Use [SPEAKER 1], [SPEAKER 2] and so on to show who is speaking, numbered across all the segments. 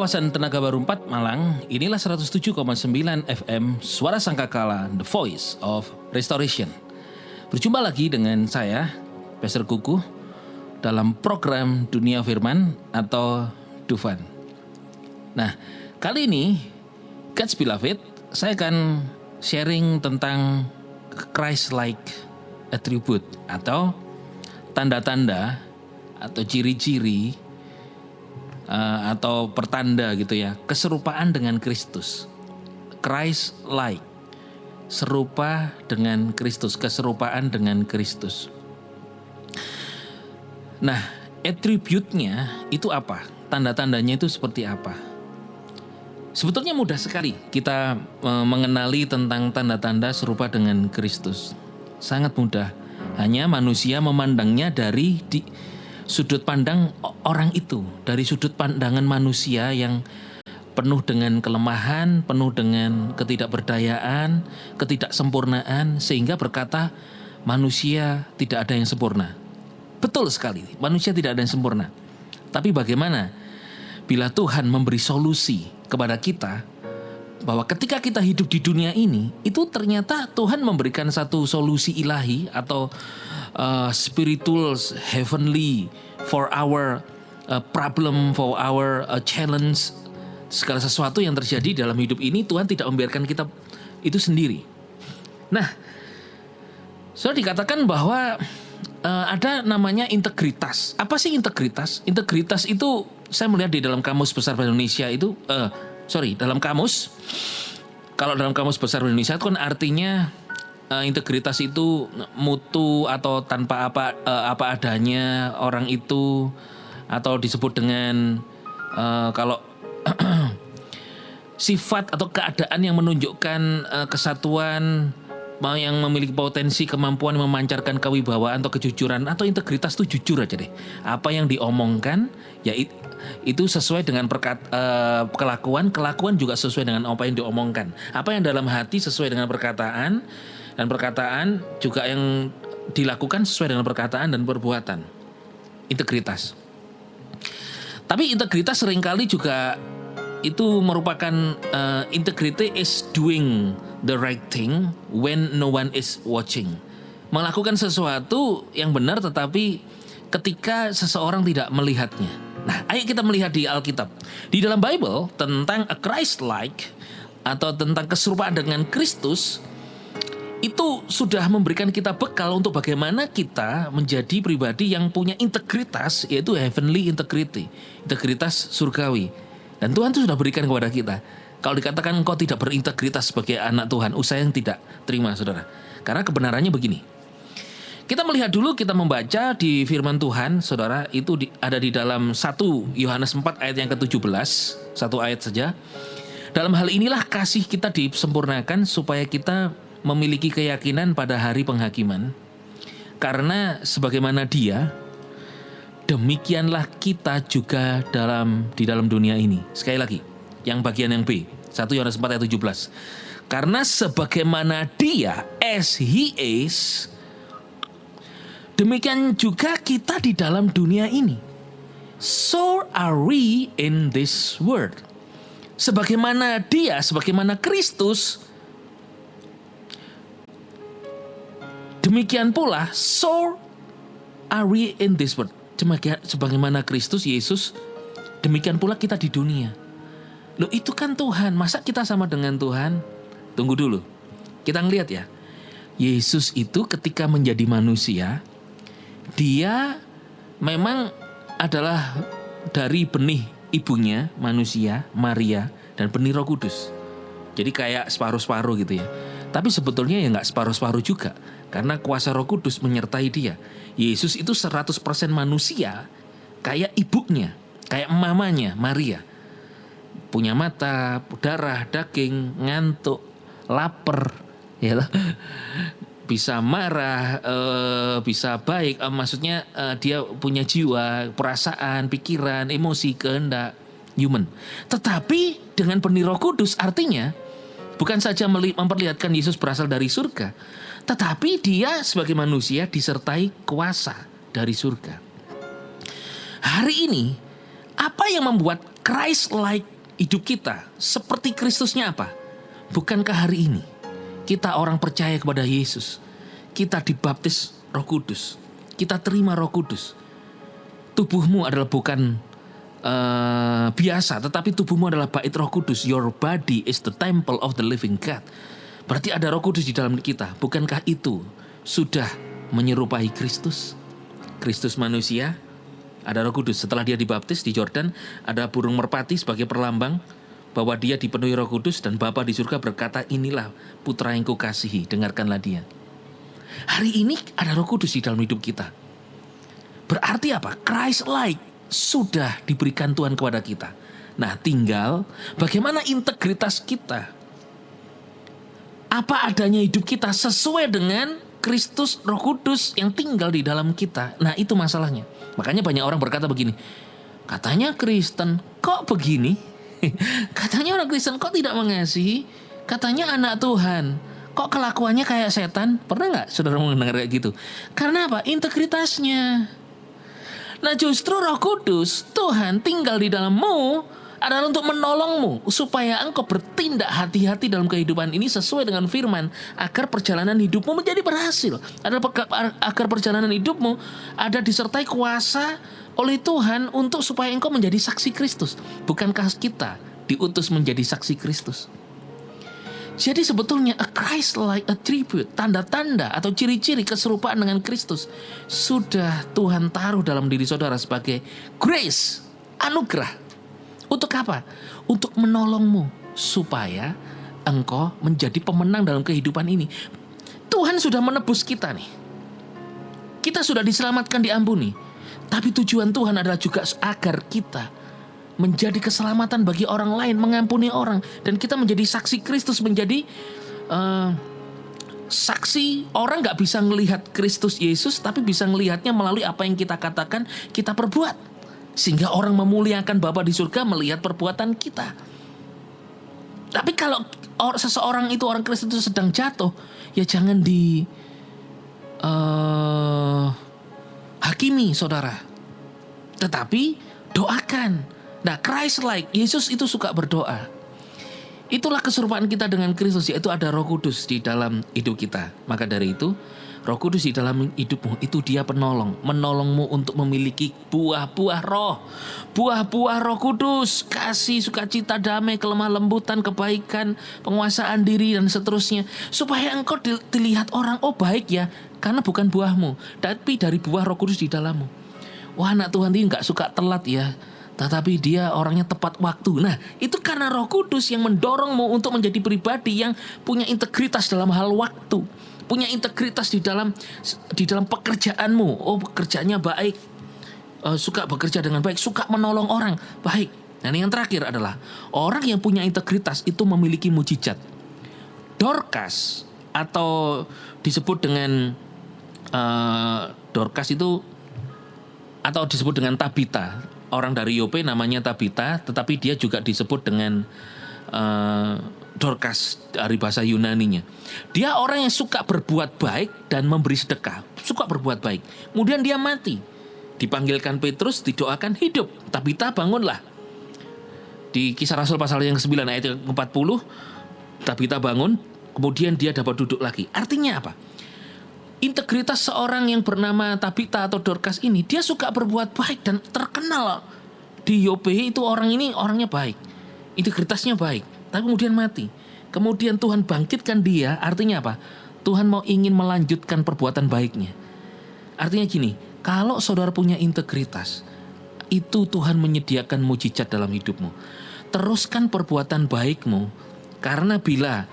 [SPEAKER 1] kawasan Tenaga Baru 4 Malang, inilah 107,9 FM Suara Sangkakala, The Voice of Restoration. Berjumpa lagi dengan saya, Pastor Kuku, dalam program Dunia Firman atau Dufan. Nah, kali ini, God's Beloved, saya akan sharing tentang Christ-like attribute atau tanda-tanda atau ciri-ciri atau pertanda gitu ya, keserupaan dengan Kristus. Christ-like, serupa dengan Kristus, keserupaan dengan Kristus. Nah, atributnya itu apa? Tanda-tandanya itu seperti apa? Sebetulnya mudah sekali kita mengenali tentang tanda-tanda serupa dengan Kristus. Sangat mudah. Hanya manusia memandangnya dari sudut pandang orang itu, dari sudut pandangan manusia yang penuh dengan kelemahan, penuh dengan ketidakberdayaan, ketidaksempurnaan, sehingga berkata manusia tidak ada yang sempurna. Betul sekali, manusia tidak ada yang sempurna. Tapi bagaimana bila Tuhan memberi solusi kepada kita, bahwa ketika kita hidup di dunia ini, itu ternyata Tuhan memberikan satu solusi ilahi atau spiritual, heavenly for our problem, for our challenge. Segala sesuatu yang terjadi dalam hidup ini, Tuhan tidak membiarkan kita itu sendiri. Nah, sudah dikatakan bahwa ada namanya integritas. Apa sih integritas? Integritas itu saya melihat di dalam Kamus Besar Bahasa Indonesia itu, dalam kamus. Kalau dalam Kamus Besar Bahasa Indonesia itu kan artinya integritas itu mutu atau tanpa apa adanya orang itu, atau disebut dengan kalau sifat atau keadaan yang menunjukkan kesatuan, yang memiliki potensi kemampuan memancarkan kewibawaan atau kejujuran. Atau integritas itu jujur aja deh, apa yang diomongkan ya itu sesuai dengan kelakuan juga sesuai dengan apa yang diomongkan. Apa yang dalam hati sesuai dengan perkataan, dan perkataan juga yang dilakukan sesuai dengan perkataan dan perbuatan. Integritas. Tapi integritas seringkali juga itu merupakan integrity is doing the right thing when no one is watching. Melakukan sesuatu yang benar tetapi ketika seseorang tidak melihatnya. Nah, ayo kita melihat di Alkitab. Di dalam Bible tentang a Christ-like atau tentang keserupaan dengan Kristus, itu sudah memberikan kita bekal untuk bagaimana kita menjadi pribadi yang punya integritas, yaitu heavenly integrity, integritas surgawi. Dan Tuhan itu sudah berikan kepada kita. Kalau dikatakan engkau tidak berintegritas sebagai anak Tuhan, saya yang tidak terima, saudara. Karena kebenarannya begini. Kita melihat dulu, kita membaca di firman Tuhan, saudara, itu ada di dalam 1 Yohanes 4 ayat yang ke-17, satu ayat saja. Dalam hal inilah kasih kita disempurnakan supaya kita memiliki keyakinan pada hari penghakiman. Karena sebagaimana Dia, demikianlah kita juga di dalam dunia ini. Sekali lagi, yang bagian yang B, 1 Yohanes 4 ayat 17. Karena sebagaimana Dia, as He is, demikian juga kita di dalam dunia ini. So are we in this world. Sebagaimana Dia, sebagaimana Kristus, demikian pula, so are we in this world. Sebagaimana Kristus, Yesus, demikian pula kita di dunia. Loh, itu kan Tuhan. Masa kita sama dengan Tuhan? Tunggu dulu. Kita ngeliat ya. Yesus itu ketika menjadi manusia, Dia memang adalah dari benih ibunya, manusia, Maria, dan benih Roh Kudus. Jadi kayak separuh-separuh gitu ya. Tapi sebetulnya ya gak separuh-separuh juga. Karena kuasa Roh Kudus menyertai Dia. Yesus itu 100% manusia, kayak ibunya, kayak mamanya, Maria. Punya mata, darah, daging, ngantuk, lapar, ya loh. Bisa marah, bisa baik, maksudnya dia punya jiwa, perasaan, pikiran, emosi, kehendak, human. Tetapi dengan benih Roh Kudus artinya bukan saja memperlihatkan Yesus berasal dari surga, tetapi Dia sebagai manusia disertai kuasa dari surga. Hari ini, apa yang membuat Christ-like hidup kita seperti Kristusnya apa? Bukankah hari ini kita orang percaya kepada Yesus, kita dibaptis Roh Kudus, kita terima Roh Kudus. Tubuhmu adalah bukan biasa, tetapi tubuhmu adalah bait Roh Kudus. Your body is the temple of the living God. Berarti ada Roh Kudus di dalam kita. Bukankah itu sudah menyerupai Kristus? Kristus manusia, ada Roh Kudus. Setelah dia dibaptis di Yordan, ada burung merpati sebagai perlambang bahwa dia dipenuhi Roh Kudus, dan Bapa di surga berkata, inilah putra yang kukasihi, dengarkanlah dia. Hari ini ada Roh Kudus di dalam hidup kita. Berarti apa? Christ-like sudah diberikan Tuhan kepada kita. Nah, tinggal bagaimana integritas kita. Apa adanya hidup kita sesuai dengan Kristus Roh Kudus yang tinggal di dalam kita. Nah, itu masalahnya. Makanya banyak orang berkata begini, katanya Kristen kok begini? Katanya orang Kristen kok tidak mengasihi? Katanya anak Tuhan kok kelakuannya kayak setan? Pernah gak saudara mendengar kayak gitu? Karena apa? Integritasnya. Nah, justru Roh Kudus Tuhan tinggal di dalammu adalah untuk menolongmu supaya engkau bertindak hati-hati dalam kehidupan ini sesuai dengan firman, agar perjalanan hidupmu menjadi berhasil. Agar perjalanan hidupmu ada disertai kuasa oleh Tuhan untuk supaya engkau menjadi saksi Kristus. Bukankah kita diutus menjadi saksi Kristus? Jadi sebetulnya a Christ-like attribute, tanda-tanda atau ciri-ciri keserupaan dengan Kristus sudah Tuhan taruh dalam diri saudara sebagai grace, anugerah. Untuk apa? Untuk menolongmu supaya engkau menjadi pemenang dalam kehidupan ini. Tuhan sudah menebus kita nih. Kita sudah diselamatkan, diampuni. Tapi tujuan Tuhan adalah juga agar kita menjadi keselamatan bagi orang lain, mengampuni orang, dan kita menjadi saksi Kristus, menjadi saksi. Orang gak bisa melihat Kristus Yesus, tapi bisa melihatnya melalui apa yang kita katakan, kita perbuat, sehingga orang memuliakan Bapa di surga melihat perbuatan kita. Tapi kalau seseorang itu, orang Kristen itu sedang jatuh, ya jangan hakimi saudara, tetapi doakan. Nah, Christ-like, Yesus itu suka berdoa. Itulah keserupaan kita dengan Kristus, yaitu ada Roh Kudus di dalam hidup kita. Maka dari itu, Roh Kudus di dalam hidupmu itu dia penolong, menolongmu untuk memiliki buah-buah roh. Buah-buah Roh Kudus, kasih, sukacita, damai, kelemah lembutan, kebaikan, penguasaan diri, dan seterusnya. Supaya engkau dilihat orang, oh baik ya, karena bukan buahmu, tapi dari buah Roh Kudus di dalammu. Wah, anak Tuhan ini gak suka telat ya, tetapi dia orangnya tepat waktu. Nah, itu karena Roh Kudus yang mendorongmu untuk menjadi pribadi yang punya integritas dalam hal waktu, punya integritas di dalam pekerjaanmu. Oh, pekerjaannya baik, suka bekerja dengan baik, suka menolong orang, baik. Dan yang terakhir adalah orang yang punya integritas itu memiliki mujizat. Dorcas, atau disebut dengan Dorcas itu, atau disebut dengan Tabita. Orang dari Yope namanya Tabita, tetapi dia juga disebut dengan Dorcas dari bahasa Yunaninya. Dia orang yang suka berbuat baik dan memberi sedekah, suka berbuat baik. Kemudian dia mati, dipanggilkan Petrus, didoakan hidup. Tabita, bangunlah. Di Kisah Rasul pasal yang 9 ayat 40, Tabita bangun, kemudian dia dapat duduk lagi. Artinya apa? Integritas seorang yang bernama Tabita atau Dorcas ini, dia suka berbuat baik dan terkenal di Yope itu, orang ini orangnya baik, integritasnya baik, tapi kemudian mati. Kemudian Tuhan bangkitkan dia, artinya apa? Tuhan mau ingin melanjutkan perbuatan baiknya. Artinya gini, kalau saudara punya integritas, itu Tuhan menyediakan mujizat dalam hidupmu. Teruskan perbuatan baikmu, karena bila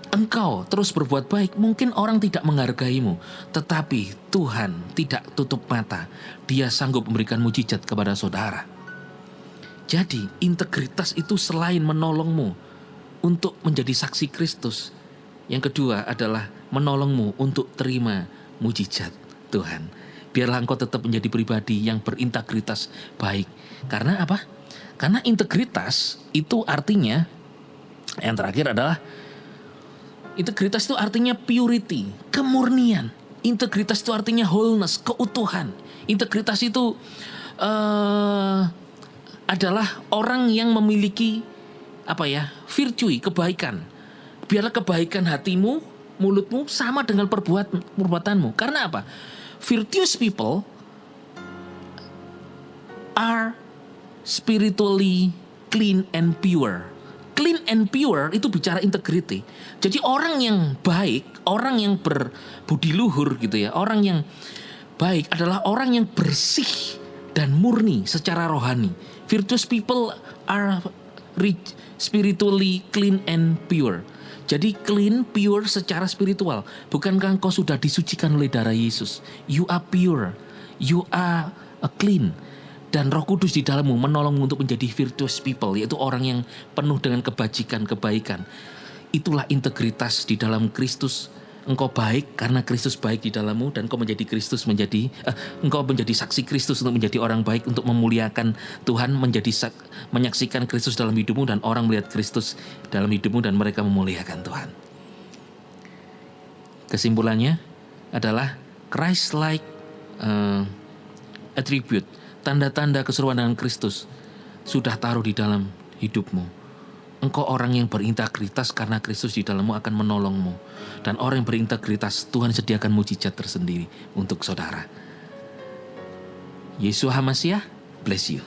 [SPEAKER 1] engkau terus berbuat baik, mungkin orang tidak menghargaimu, tetapi Tuhan tidak tutup mata. Dia sanggup memberikan mujizat kepada saudara. Jadi integritas itu selain menolongmu untuk menjadi saksi Kristus, yang kedua adalah menolongmu untuk terima mujizat Tuhan. Biarlah engkau tetap menjadi pribadi yang berintegritas baik. Karena apa? Karena integritas itu artinya, yang terakhir adalah, integritas itu artinya purity, kemurnian. Integritas itu artinya wholeness, keutuhan. Integritas itu adalah orang yang memiliki virtue, kebaikan. Biarlah kebaikan hatimu, mulutmu sama dengan perbuatanmu. Karena apa? Virtuous people are spiritually clean and pure. Clean and pure itu bicara integrity. Jadi orang yang baik, orang yang berbudi luhur gitu ya, orang yang baik adalah orang yang bersih dan murni secara rohani. Virtuous people are spiritually clean and pure. Jadi clean, pure secara spiritual. Bukankah engkau sudah disucikan oleh darah Yesus? You are pure, you are clean. Dan Roh Kudus di dalammu menolongmu untuk menjadi virtuous people, yaitu orang yang penuh dengan kebajikan, kebaikan. Itulah integritas di dalam Kristus. Engkau baik karena Kristus baik di dalammu, dan engkau menjadi saksi Kristus untuk menjadi orang baik, untuk memuliakan Tuhan, menyaksikan Kristus dalam hidupmu, dan orang melihat Kristus dalam hidupmu dan mereka memuliakan Tuhan. Kesimpulannya adalah Christ-like attribute, tanda-tanda keseruan dengan Kristus sudah taruh di dalam hidupmu. Engkau orang yang berintegritas karena Kristus di dalammu akan menolongmu. Dan orang yang berintegritas, Tuhan sediakan mujizat tersendiri untuk saudara. Yeshua HaMashiach, bless you.